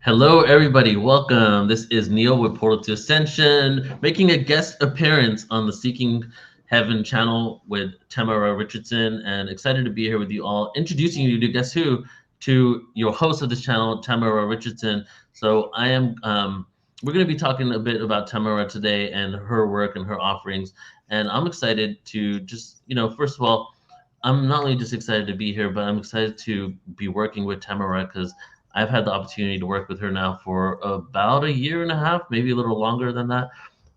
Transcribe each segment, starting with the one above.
Hello, everybody. Welcome. This is Neil with Portal to Ascension, making a guest appearance on the Seeking Heaven channel with Tamara Richardson, and excited to be here with you all, introducing you to guess who, to your host of this channel, Tamara Richardson. So we're going to be talking a bit about Tamara today and her work and her offerings, and I'm excited to just, first of all, I'm not only just excited to be here, but I'm excited to be working with Tamara because I've had the opportunity to work with her now for about a year and a half, maybe a little longer than that.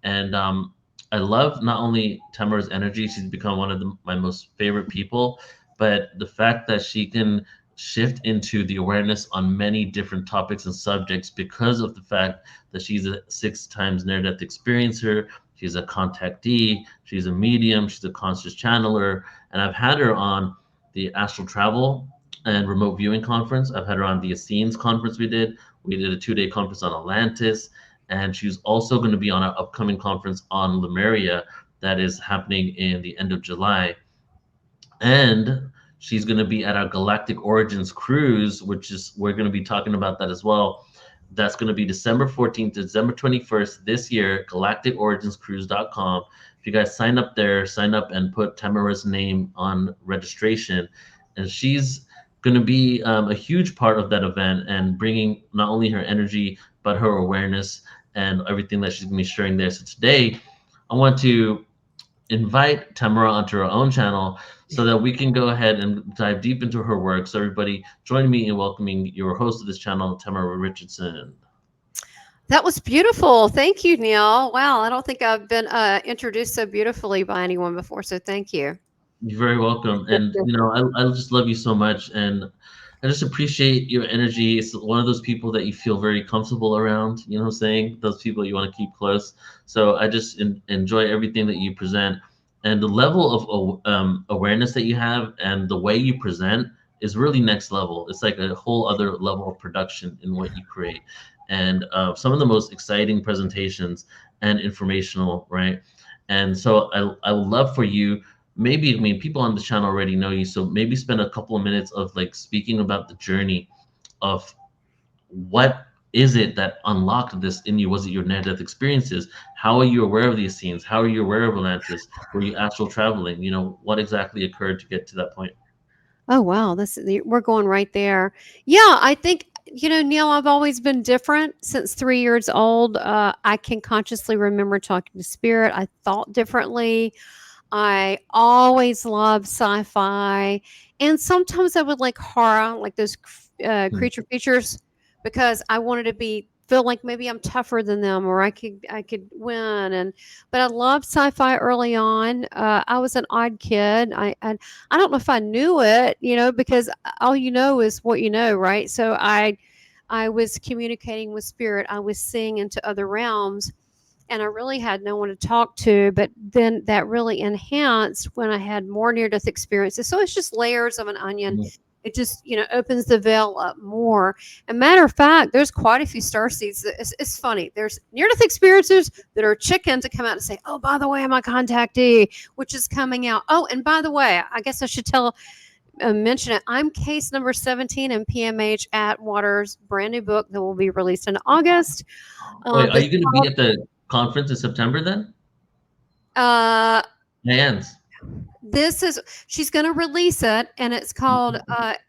And I love not only Tamara's energy, she's become one of my most favorite people, but the fact that she can shift into the awareness on many different topics and subjects because of the fact that she's a 6 times near-death experiencer. She's a contactee, she's a medium, she's a conscious channeler, and I've had her on the astral travel and remote viewing conference. I've had her on the Essenes conference we did. We did a 2-day conference on Atlantis, and she's also going to be on our upcoming conference on Lemuria that is happening in the end of July. And she's going to be at our Galactic Origins Cruise, which is, we're going to be talking about that as well. That's going to be December 14th to December 21st this year, galacticoriginscruise.com. If you guys sign up there, sign up and put Tamara's name on registration. And she's going to be a huge part of that event and bringing not only her energy, but her awareness and everything that she's going to be sharing there. So today, I want to invite Tamara onto her own channel so that we can go ahead and dive deep into her work. So everybody, join me in welcoming your host of this channel, Tamara Richardson. That was beautiful. Thank you, Neil. Wow, I don't think I've been introduced so beautifully by anyone before, so thank you. You're very welcome. And, I just love you so much. And I just appreciate your energy. It's one of those people that you feel very comfortable around, you know what I'm saying? Those people you want to keep close. So I just enjoy everything that you present. And the level of awareness that you have and the way you present is really next level. It's like a whole other level of production in what you create. And some of the most exciting presentations and informational, right? And so I would love for you, maybe, I mean, people on the channel already know you, so maybe spend a couple of minutes of like speaking about the journey of what is it that unlocked this in you. Was it your near-death experiences? How are you aware of these scenes? How are you aware of Atlantis? Were you astral traveling? What exactly occurred to get to that point? Oh, wow, we're going right there. Yeah, I think Neil, I've always been different since 3 years old. I can consciously remember talking to spirit. I thought differently. I always loved sci-fi, and sometimes I would like horror, like those Hmm. creature features, because I wanted to feel like maybe I'm tougher than them, or I could win. And but I loved sci-fi early on. I was an odd kid. I don't know if I knew it, because all you know is what you know, right? So I was communicating with spirit. I was seeing into other realms, and I really had no one to talk to. But then that really enhanced when I had more near death experiences. So it's just layers of an onion. Hmm. It just opens the veil up more. And matter of fact, there's quite a few star seeds. It's funny. There's near death experiences that are chicken to come out and say, "Oh, by the way, I'm a contactee," which is coming out. Oh, and by the way, I guess I should mention it. I'm case number 17 in PMH at Waters' brand new book that will be released in August. Wait, are That's you going to be called at the conference in September then? uh, Hands. this is she's going to release it, and it's called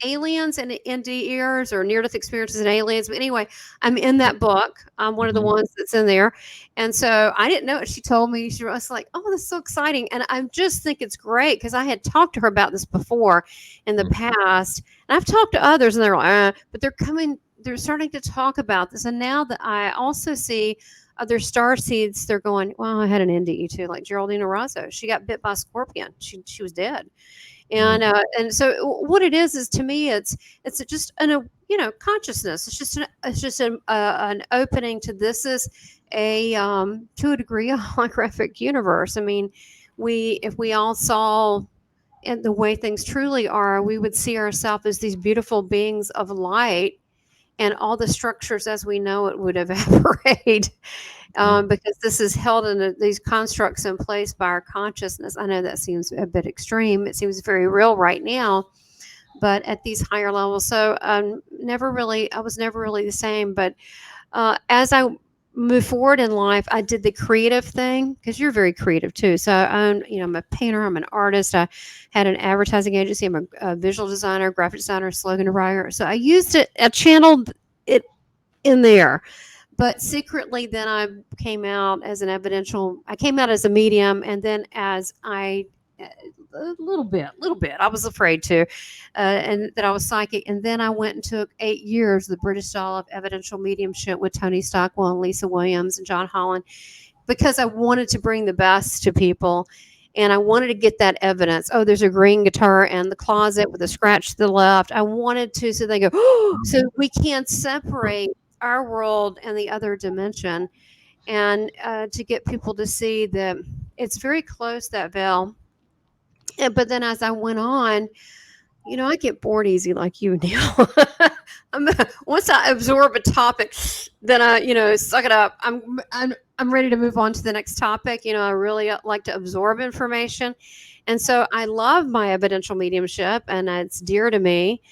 Aliens and NDErs, or Near Death Experiences and Aliens. But anyway, I'm in that book. I'm one of the Mhm. ones that's in there. And so I didn't know it. She told me. She was like, "Oh, this is so exciting." And I just think it's great because I had talked to her about this before in the past, and I've talked to others, and they're like, but they're starting to talk about this. And now that I also see other star seeds, they're going, "Well, I had an NDE too, like Geraldine Arazo. She got bit by a scorpion. She was dead." And Mhm. what it is to me, it's just consciousness. It's just an opening to this is a to a degree a holographic universe. I mean, we if we all saw and the way things truly are, we would see ourselves as these beautiful beings of light, and all the structures as we know it would evaporate. Mhm. Because this is held in these constructs in place by our consciousness. I know that seems a bit extreme. It seems very real right now, but at these higher levels. So I was never really the same. But as I move forward in life, I did the creative thing because you're very creative too. So I own, I'm a painter, I'm an artist. I had an advertising agency. I'm a visual designer, graphic designer, slogan writer. So I used it, I channeled it in there. But secretly, then I came out as a medium, and then as a little bit, I was afraid to, and that I was psychic. And then I went and took 8 years, the British style of evidential mediumship with Tony Stockwell and Lisa Williams and John Holland, because I wanted to bring the best to people. And I wanted to get that evidence. Oh, there's a green guitar in the closet with a scratch to the left. I wanted to, so they go, oh, so we can't separate our world and the other dimension, and to get people to see that it's very close, that veil. But then as I went on, I get bored easy like you, Neil. Once I absorb a topic, then I, suck it up. I'm ready to move on to the next topic. I really like to absorb information, and so I love my evidential mediumship, and it's dear to me.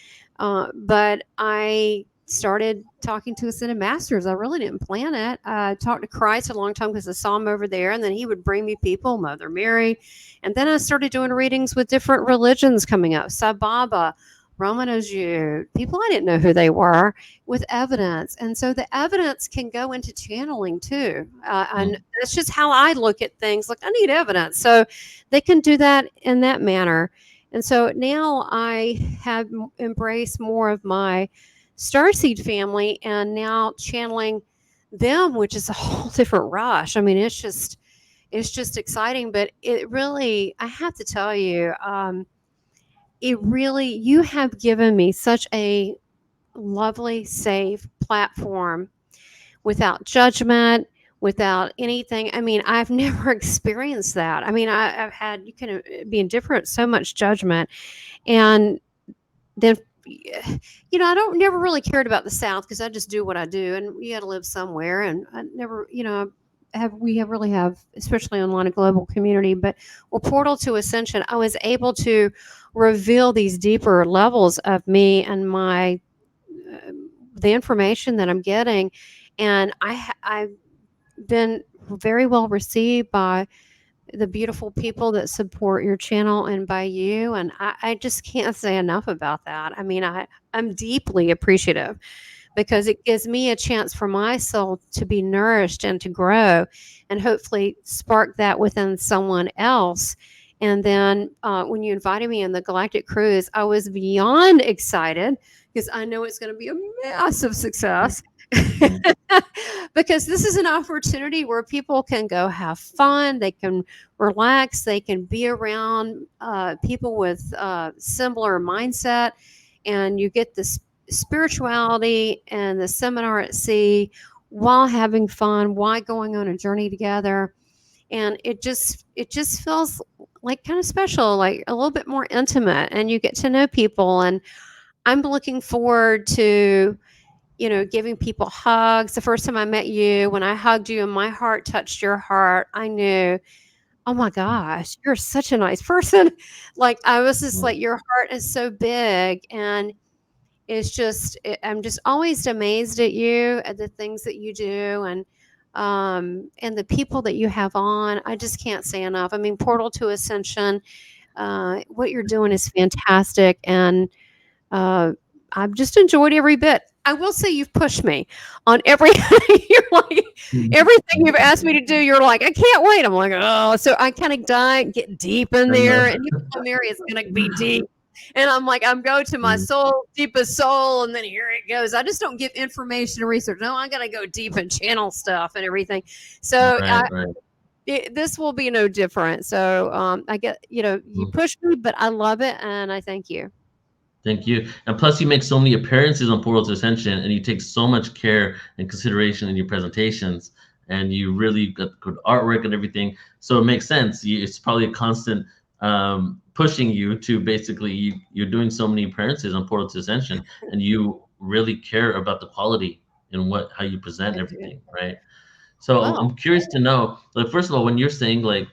But I started talking to ascended masters. I really didn't plan it. I talked to Christ a long time because I saw him over there, and then he would bring me people, Mother Mary, and then I started doing readings with different religions coming up, Sababa, Romano Jew, people I didn't know who they were, with evidence. And so the evidence can go into channeling too. And that's just how I look at things. Like, I need evidence. So they can do that in that manner. And so now I have embraced more of my starseed family, and now channeling them, which is a whole different rush. I mean, it's just exciting, but it really, I have to tell you, you have given me such a lovely, safe platform without judgment, without anything. I mean, I've never experienced that. I mean, I've had, you can be indifferent, so much judgment. And then, I don't never really cared about the South because I just do what I do, and you got to live somewhere. And I never, we have really have, especially online a global community. But well, Portal to Ascension, I was able to reveal these deeper levels of me and my uh, the information that I'm getting, and I've been very well received by the beautiful people that support your channel and by you. And I just can't say enough about that. I mean, I'm deeply appreciative because it gives me a chance for my soul to be nourished and to grow, and hopefully spark that within someone else. And then when you invited me in the Galactic Cruise, I was beyond excited because I know it's going to be a massive success. Because this is an opportunity where people can go have fun, they can relax, they can be around people with similar mindset, and you get this spirituality and the seminar at sea while having fun, while going on a journey together. And it just feels like kind of special, like a little bit more intimate, and you get to know people. And I'm looking forward to giving people hugs. The first time I met you, when I hugged you and my heart touched your heart, I knew, oh my gosh, you're such a nice person. Like, I was just like, your heart is so big. And I'm just always amazed at you, at the things that you do, and the people that you have on. I just can't say enough. I mean, Portal to Ascension, what you're doing is fantastic. And uh, I've just enjoyed every bit. I will say you've pushed me on every. You're like, everything you've asked me to do. You're like, I can't wait. I'm like, oh, so I kind of get deep in there, and you know, Mary is going to be deep. And I'm like, I'm going to my soul, deepest soul, and then here it goes. I just don't give information and research. No, I got to go deep and channel stuff and everything. So Right. this will be no different. So I get, you push me, but I love it, and I thank you. Thank you. And plus, you make so many appearances on Portal to Ascension, and you take so much care and consideration in your presentations, and you really got good artwork and everything. So it makes sense. It's probably a constant pushing you to basically you're doing so many appearances on Portal to Ascension, and you really care about the quality and how you present I do. everything, right? So Well, I'm curious to know, like, first of all, when you're saying like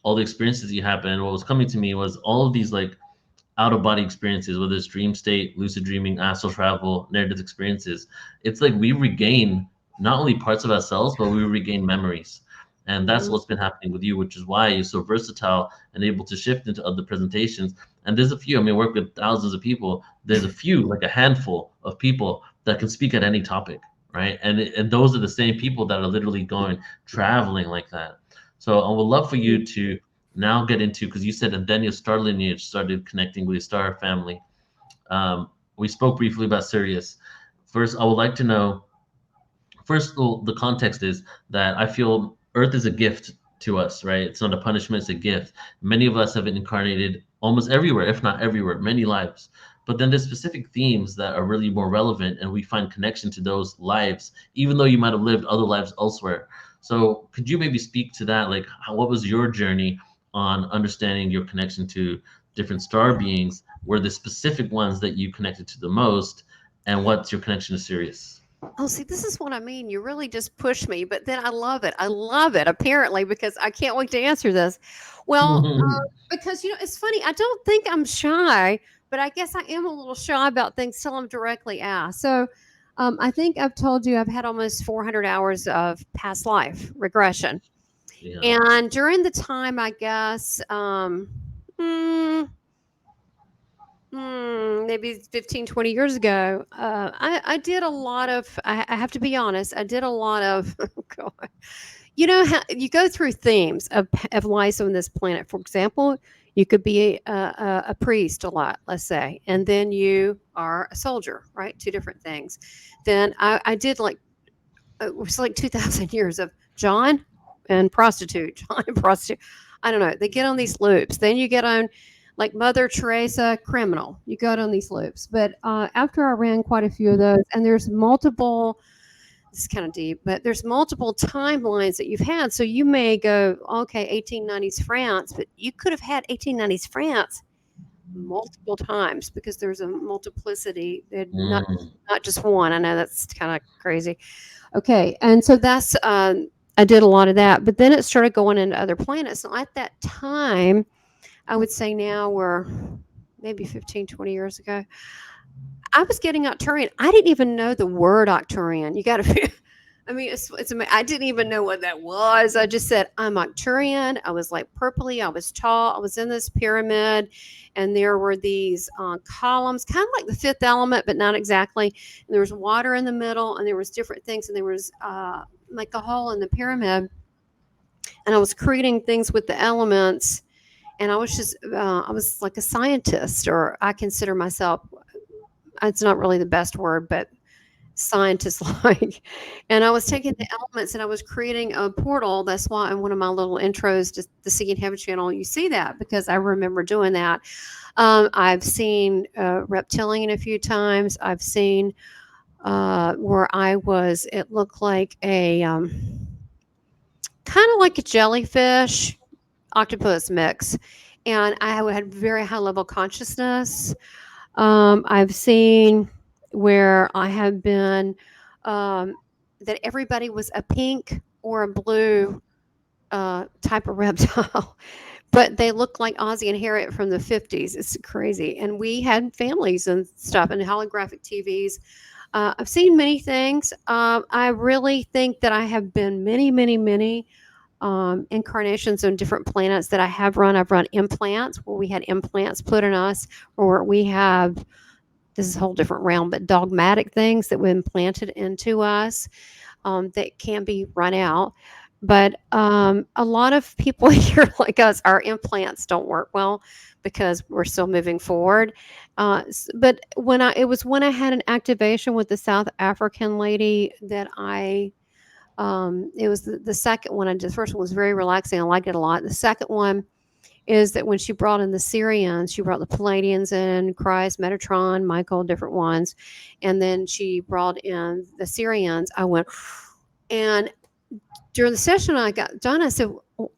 all the experiences you have, and what was coming to me was all of these like out of body experiences, whether it's dream state, lucid dreaming, astral travel, narrative experiences, it's like we regain not only parts of ourselves, but we regain memories. And that's Mhm. what's been happening with you, which is why you're so versatile and able to shift into other presentations. And there's a few, I mean, I work with thousands of people. There's a few, like a handful of people that can speak at any topic, right? And those are the same people that are literally going traveling like that. So I would love for you to now get into, because you said, and then your star lineage started connecting with your star family. Um, we spoke briefly about Sirius. First, I would like to know. First, the context is that I feel Earth is a gift to us, right? It's not a punishment; it's a gift. Many of us have been incarnated almost everywhere, if not everywhere, many lives. But then there's specific themes that are really more relevant, and we find connection to those lives, even though you might have lived other lives elsewhere. So, could you maybe speak to that? Like, what was your journey on understanding your connection to different star beings? Were the specific ones that you connected to the most, and what's your connection to Sirius? Oh, see, this is what I mean. You really just push me, but then I love it. I love it, apparently, because I can't wait to answer this. Well, because it's funny. I don't think I'm shy, but I guess I am a little shy about things till I'm directly asked. So, I think I've told you I've had almost 400 hours of past life regression, Yeah. and during the time, I guess, mm, maybe 15, 20 years ago, I did a lot of, I have to be honest, I did a lot of, oh God, how you go through themes of life on this planet. For example, you could be a priest a lot, let's say, and then you are a soldier, right? Two different things. Then I did like, it was like 2,000 years of John and prostitute, John and prostitute. I don't know. They get on these loops. Then you get on like Mother Teresa, criminal. You go on these loops. But after I ran quite a few of those, and there's multiple, this is kind of deep, but there's multiple timelines that you've had. So you may go, okay, 1890s France, but you could have had 1890s France multiple times because there's a multiplicity, Mm. not just one. I know that's kind of crazy. Okay, and so that's I did a lot of that, but then it started going into other planets. So at that time, I would say now we're maybe 15, 20 years ago. I was getting Octurian. I didn't even know the word Octurian. You got to I mean, I didn't even know what that was. I just said I'm Octurian. I was like purpley. I was tall. I was in this pyramid, and there were these columns, kind of like the Fifth Element, but not exactly. And there was water in the middle, and there was different things, and there was like a hole in the pyramid, and I was creating things with the elements. And I was like a scientist, or I consider myself. It's not really the best word, but scientist like. And I was taking the elements and I was creating a portal. That's why in one of my little intros to the Seeking Heaven channel, you see that because I remember doing that. I've seen reptilian a few times. I've seen where it looked like a kind of like a jellyfish octopus mix. And I had very high level consciousness. I've seen where I have been um, that everybody was a pink or a blue type of reptile, but they look like Ozzy and Harriet from the 50s. It's crazy. And we had families and stuff and holographic TVs. I've seen many things. I really think that I have been many, many, many incarnations on different planets that I have run. I've run implants where we had implants put in us, or we have this is a whole different realm, but dogmatic things that were implanted into us that can be run out. But a lot of people here, like us, our implants don't work well because we're still moving forward. But it was when I had an activation with the South African lady that it was the second one I did. The first one was very relaxing. I liked it a lot. The second one is that when she brought in the Syrians, she brought the Palladians in, Christ, Metatron, Michael, different ones. And then she brought in the Syrians. I went, and during the session I got done, I said, "Well,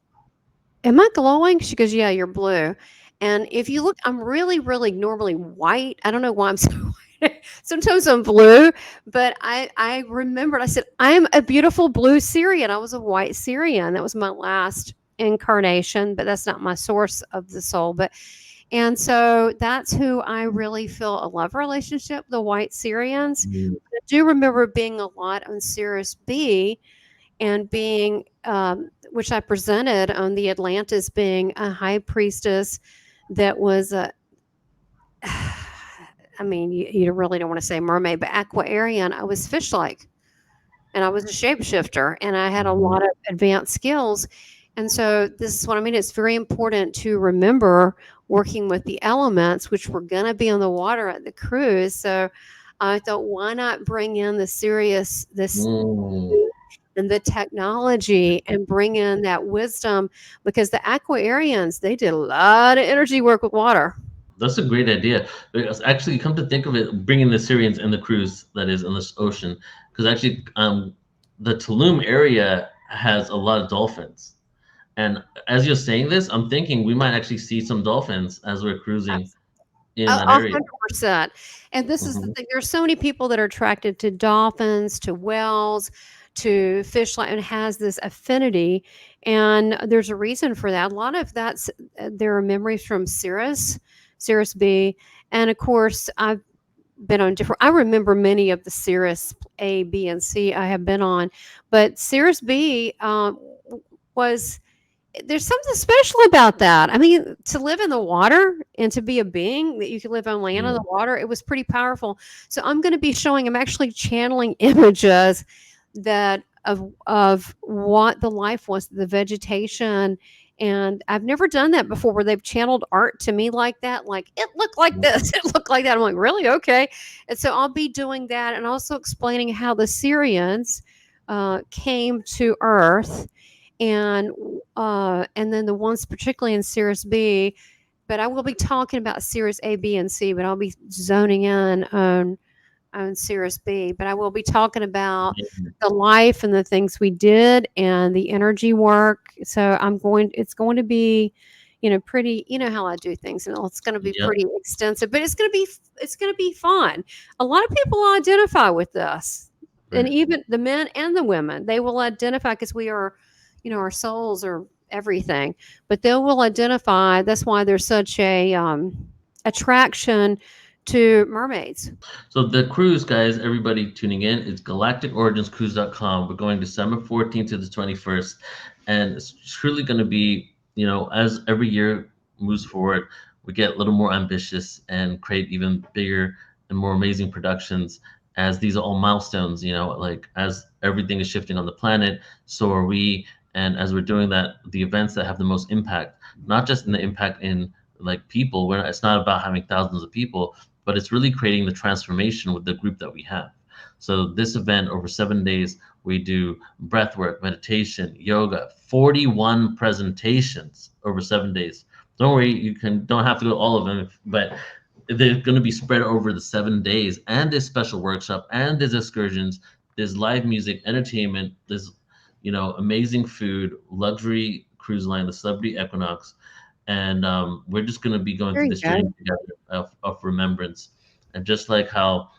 am I glowing?" She goes, "Yeah, you're blue." And if you look, I'm really, really normally white. I don't know why I'm so white. Sometimes I'm blue, but I remembered, I said, I'm a beautiful blue Syrian. I was a white Syrian. That was my last incarnation, but that's not my source of the soul. But And so that's who I really feel a love relationship, the white Syrians. Mm. I do remember being a lot on Sirius B and being, which I presented on the Atlantis, being a high priestess that was a, I mean, you really don't want to say mermaid, but aquarian. I was fish like, and I was a shapeshifter, and I had a Mhm. lot of advanced skills. And so this is what I mean. It's very important to remember working with the elements, which were going to be on the water at the cruise. So I thought, why not bring in the serious, this Mm. and the technology and bring in that wisdom, because the aquarians, they did a lot of energy work with water. That's a great idea. Because actually, come to think of it, bringing the Syrians and the cruise that is in this ocean, because actually, the Tulum area has a lot of dolphins. And as you're saying this, I'm thinking we might actually see some dolphins as we're cruising A in that area. 100%. And this is the Hmm. thing, there's so many people that are attracted to dolphins, to whales, to fish like, and has this affinity, and there's a reason for that. A lot of that's, there are memories from Sirius B, and of course, I've been on different, I remember many of the Sirius A, B, and C I have been on, but Sirius B, was, there's something special about that. I mean, to live in the water and to be a being that you can live on land and the Mm. water, it was pretty powerful. So I'm going to be showing, I'm actually channeling images that of what the life was, the vegetation. And I've never done that before where they've channeled art to me like that. Like, it looked like this, it looked like that. I'm like, really? Okay. And so I'll be doing that and also explaining how the Syrians came to Earth, and and then the ones particularly in Sirius B, but I will be talking about Sirius A, B, and C, but I'll be zoning in on Sirius B. But I will be talking about the life and the things we did and the energy work. So it's going to be, pretty, how I do things, and it's going to be Yep. pretty extensive, but it's going to be fun. A lot of people identify with this, and Right. even the men and the women, they will identify because we are, our souls are everything, but they will identify. That's why there's such a attraction to mermaids. So the cruise, guys, everybody tuning in, it's galacticoriginscruise.com. We're going December 14th to the 21st, and it's truly going to be, as every year moves forward, we get a little more ambitious and create even bigger and more amazing productions. As these are all milestones, like as everything is shifting on the planet, so are we. And as we're doing that, the events that have the most impact, not just in the impact in like people, it's not about having thousands of people, but it's really creating the transformation with the group that we have. So this event over 7 days, we do breath work, meditation, yoga, 41 presentations over 7 days. Don't worry, don't have to go to all of them, but they're going to be spread over the 7 days. And there's special workshop, and there's excursions, there's live music, entertainment, there's amazing food, luxury cruise line, the Celebrity Equinox, and we're just going to be going There through you this go. journey together of remembrance. And just like how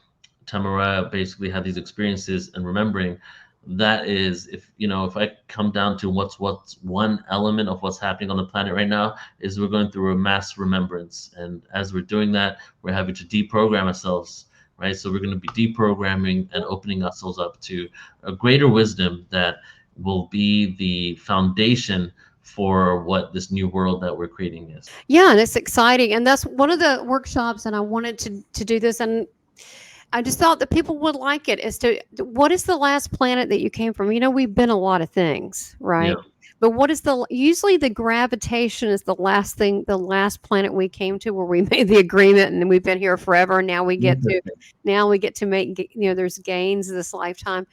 Tamara basically had these experiences and remembering, that is, if I come down to what's one element of what's happening on the planet right now, is we're going through a mass remembrance. And as we're doing that, we're having to deprogram ourselves, right? So we're going to be deprogramming and opening ourselves up to a greater wisdom that will be the foundation for what this new world that we're creating is. Yeah, and it's exciting, and that's one of the workshops. And I wanted to do this, and I just thought that people would like it. As to what is the last planet that you came from? We've been a lot of things, Yeah. right? But what is usually the gravitation is the last thing, the last planet we came to where we made the agreement, and we've been here forever. And Interesting. now we get to make, there's gains this lifetime.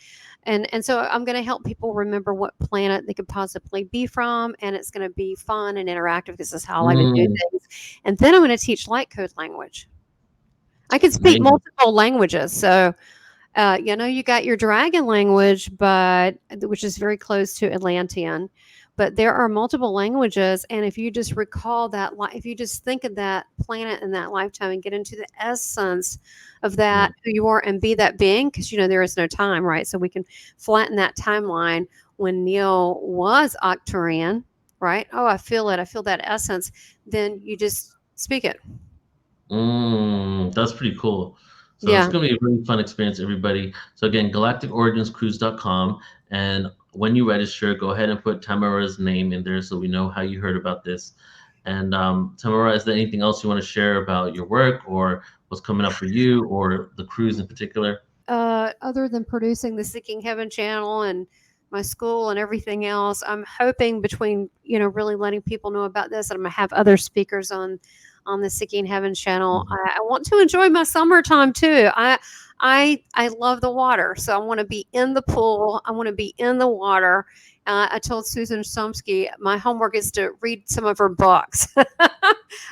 And so I'm going to help people remember what planet they could possibly be from, and it's going to be fun and interactive because this is how I like to do Mm, things. And then I'm going to teach light code language. I can speak amazing. multiple languages. So, you got your dragon language, but which is very close to Atlantean. But there are multiple languages, and if you just recall that, if you just think of that planet in that lifetime and get into the essence of that, Mm. who you are, and be that being, because there is no time, right? So we can flatten that timeline when Neil was Octurian, right? Oh, I feel it. I feel that essence. Then you just speak it. That's pretty cool. So it's Yeah. going to be a really fun experience, everybody. So again, galacticoriginscruise.com. And when you register, go ahead and put Tamara's name in there so we know how you heard about this. And Tamara, is there anything else you want to share about your work or what's coming up for you or the cruise in particular? Other than producing the Seeking Heaven channel and my school and everything else, I'm hoping between really letting people know about this, and I'm gonna have other speakers on the Seeking Heaven channel. Mhm. I want to enjoy my summertime too. I love the water, so I want to be in the pool. I want to be in the water. I told Susan Somsky my homework is to read some of her books.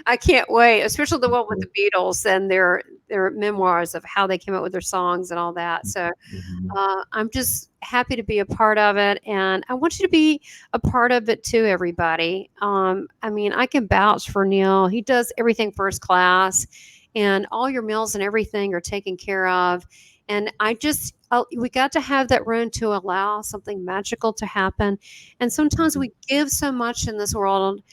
I can't wait, especially the one with the Beatles and their memoirs of how they came up with their songs and all that. So Mhm. I'm just happy to be a part of it, and I want you to be a part of it too, everybody. I mean, I can vouch for Neil. He does everything first class, and all your meals and everything are taken care of. And we got to have that room to allow something magical to happen. And sometimes we give so much in this world,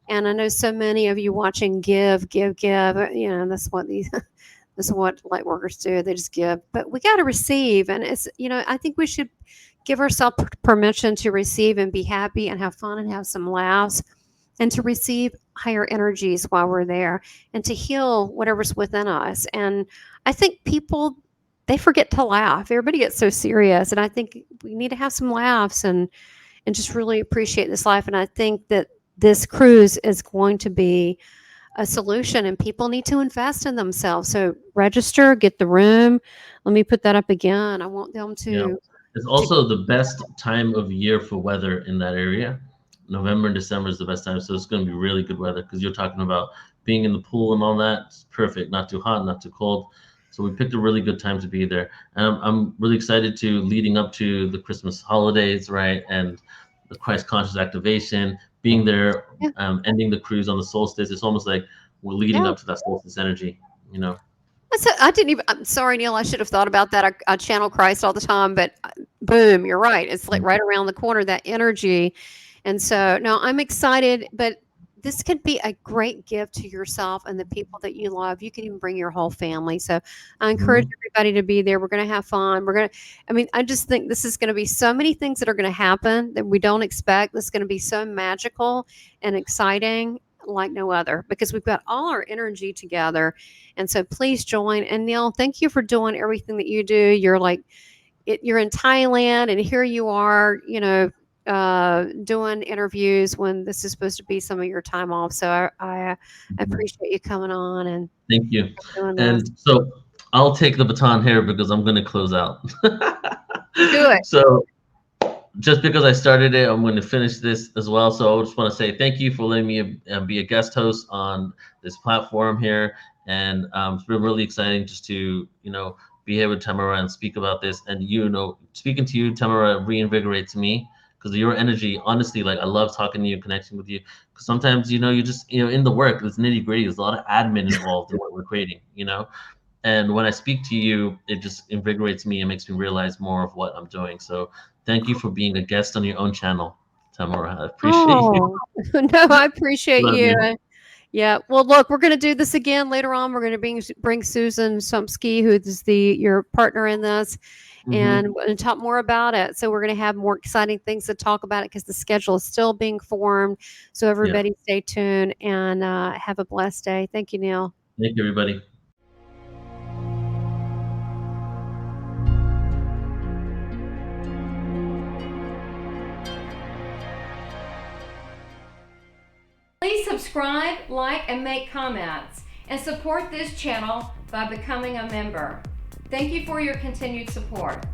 and I know so many of you watching give, give, give. That's what these this is what light workers do. They just give, but we got to receive. And I think we should give ourselves permission to receive and be happy and have fun and have some laughs and to receive higher energies while we're there and to heal whatever's within us. And I think people, they forget to laugh. Everybody gets so serious. And I think we need to have some laughs and just really appreciate this life. And I think that this cruise is going to be a solution, and people need to invest in themselves. So register, get the room. Let me put that up again. I want them Yeah. It's to also the best time of year for weather in that area. November and December is the best time. So it's going to be really good weather because you're talking about being in the pool and all that. It's perfect. Not too hot, not too cold. So we picked a really good time to be there. And I'm really excited to leading up to the Christmas holidays, right? And the Christ conscious activation, being there, yeah, ending the cruise on the solstice. It's almost like we're leading yeah. up to that solstice energy, you know? I didn't even. I'm sorry, Neil. I should have thought about that. I channel Christ all the time, but boom, you're right. It's like right around the corner, that energy. And so, no, I'm excited, but this could be a great gift to yourself and the people that you love. You can even bring your whole family. So I encourage Mhm. everybody to be there. We're going to have fun. I mean, I just think this is going to be so many things that are going to happen that we don't expect. This is going to be so magical and exciting like no other because we've got all our energy together. And so please join. And Neil, thank you for doing everything that you do. You're in Thailand, and here you are, doing interviews when this is supposed to be some of your time off. So I Mhm. appreciate you coming on and Thank you. doing this. And so I'll take the baton here because I'm going to close out. Do it. So just because I started it, I'm going to finish this as well. So I just want to say thank you for letting me be a guest host on this platform here. And it's been really exciting just to, be here with Tamara and speak about this. And, speaking to you, Tamara, reinvigorates me because your energy, honestly, like I love talking to you, connecting with you. Because sometimes, you just, in the work, it's nitty gritty. There's a lot of admin involved in what we're creating. And when I speak to you, it just invigorates me and makes me realize more of what I'm doing. So thank you for being a guest on your own channel, Tamara. I appreciate you. Oh, no, I appreciate Love you. you. Yeah. Well, look, we're going to do this again later on. We're going to bring Susan Sumsky, who is your partner in this, and Hmm. we're going to talk more about it. So we're going to have more exciting things to talk about it because the schedule is still being formed. So Yeah. everybody stay tuned and have a blessed day. Thank you, Neil. Thank you, everybody. Please subscribe, like, and make comments, and support this channel by becoming a member. Thank you for your continued support.